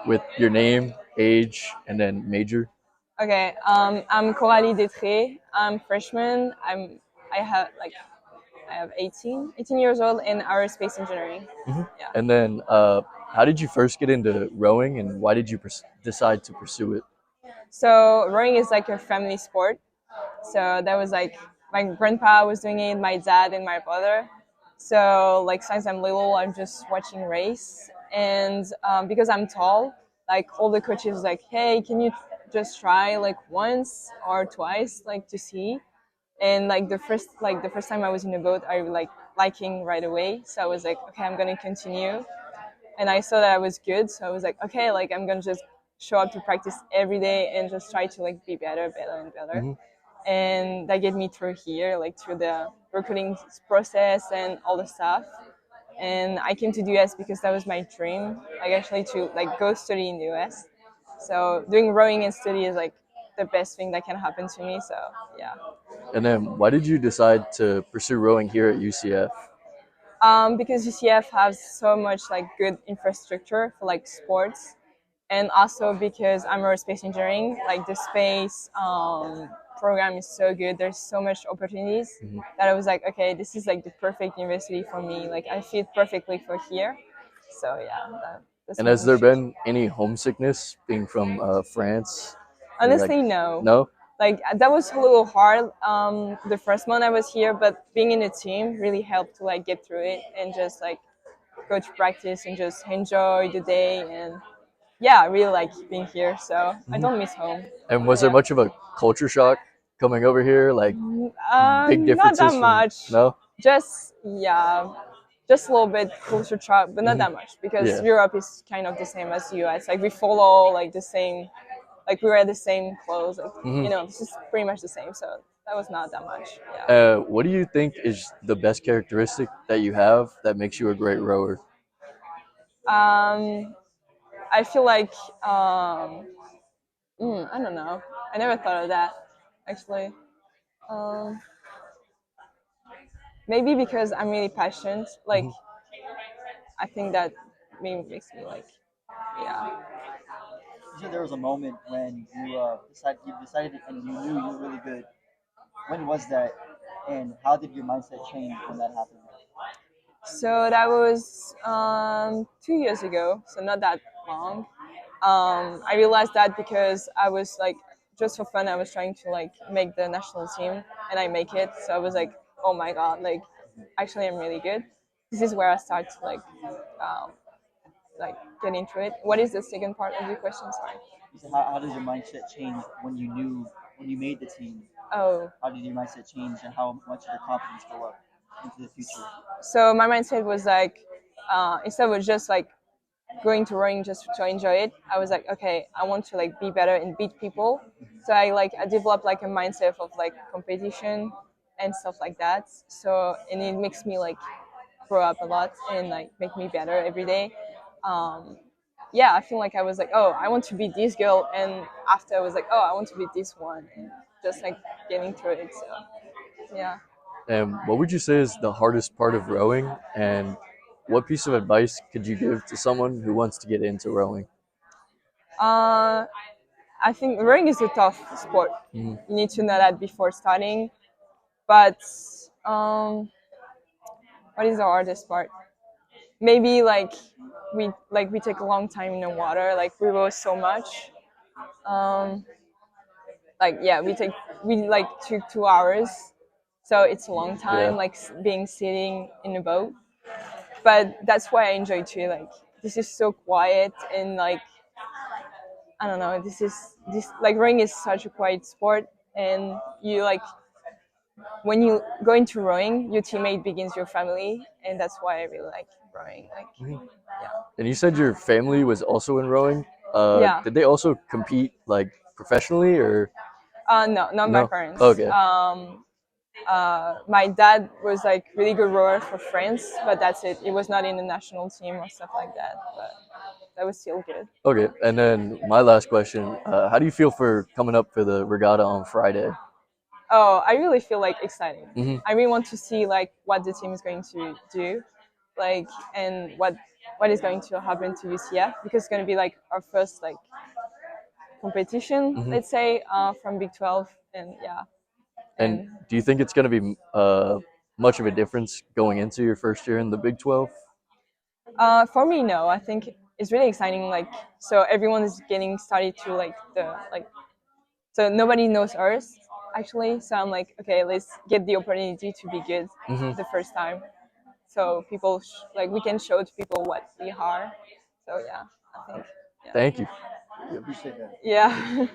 with your name, age, and then major? Okay, I'm Coralie Detre. I'm freshman. I have like I have 18 years old in aerospace engineering. Hmm. Yeah. And then, how did you first get into rowing, and why did you decide to pursue it? So rowing is like a family sport. So that was like my grandpa was doing it, my dad and my brother. So like since I'm little, I'm just watching race, and because I'm tall, like all the coaches like, hey, can you just try like once or twice, like to see? And like the first time I was in a boat, I like liking right away. So I was like, okay, I'm gonna continue, and I saw that I was good. So I was like, okay, like I'm gonna just show up to practice every day and just try to like be better, better and better. Hmm. And that get me through here, like through the recruiting process and all the stuff. And I came to the US because that was my dream, like actually to like go study in the US. So doing rowing and study is like the best thing that can happen to me. So yeah. And then, why did you decide to pursue rowing here at UCF? Because UCF has so much like good infrastructure for like sports, and also because I'm aerospace engineering, like the space program is so good. There's so much opportunities Mhm. that I was like, okay, this is like the perfect university for me. Like I fit perfectly for here. So yeah, that's And my has there decision. been any homesickness being from France? Or like, Honestly, no. no? Like that was a little hard the first month I was here, but being in a team really helped to like get through it and just like go to practice and just enjoy the day. And yeah, I really like being here, so I Mhm. don't miss home. And was there Yeah. much of a culture shock coming over here? Like big Not that differences from much. no? Just yeah, just a little bit culture shock, but not Hmm. that much because Yeah. Europe is kind of the same as US. Like we follow like the same, like we wear the same clothes. Like Hmm. this is pretty much the same. So that was not that much. Yeah. What do you think is the best characteristic that you have that makes you a great rower? Um, I feel like I don't know. I never thought of that actually. Um, Maybe because I'm really passionate. Like Hmm. I think that maybe makes me like yeah. You said there was a moment when you decided and you knew you were really good. When was that, and how did your mindset change when that happened? So that was 2 years ago, so not that long. I realized that because I was like, just for fun, I was trying to like make the national team, and I make it. So I was like, oh my god, like actually I'm really good. This is where I start to um, like get into it. What is the second part of your question? Sorry. You said how did your mindset change when you made the team? Oh, How did your mindset change, and how much did your confidence go up into the future? so my mindset was like, instead of just like going to rowing just to enjoy it, I was like, okay, I want to like be better and beat people. So I developed like a mindset of like competition and stuff like that. So and it makes me like grow up a lot and like make me better every day. Um, yeah, I feel like I was like, oh, I want to beat this girl, and after I was like, oh, I want to beat this one, and just like getting through it. So yeah. And what would you say is the hardest part of rowing? And what piece of advice could you give to someone who wants to get into rowing? Uh, I think rowing is a tough sport. Mhm. You need to know that before starting. But um, what is the hardest part? Maybe like we take a long time in the water. Like we row so much. Um, like yeah, we like took 2 hours, so it's a long Yeah. time. Like being sitting in a boat. But that's why I enjoy too. Like this is so quiet and like I don't know. This like rowing is such a quiet sport, and you like when you go into rowing, your teammate begins your family, and that's why I really like rowing. Like, Mhm. yeah, And you said your family was also in rowing. yeah. Did they also compete like professionally or No, not my no? parents. Okay. My dad was like really good rower for France, but that's it. It was not in the national team or stuff like that. But that was still good. Okay. And then my last question: how do you feel for coming up for the regatta on Friday? Oh, I really feel like exciting. Hmm. I really want to see like what the team is going to do. like, and what is going to happen to UCF, because it's going to be like our first like competition, Hmm. let's say, from Big 12, and yeah, And and do you think it's going to be much of a difference going into your first year in the Big 12? for me, no, I think it's really exciting. Like, so everyone is getting started to like the like, so nobody knows us actually. So I'm like, okay, let's get the opportunity to be good Hmm. the first time. So people like we can show to people what we are. So yeah, I think yeah, Thank you. We appreciate that. yeah.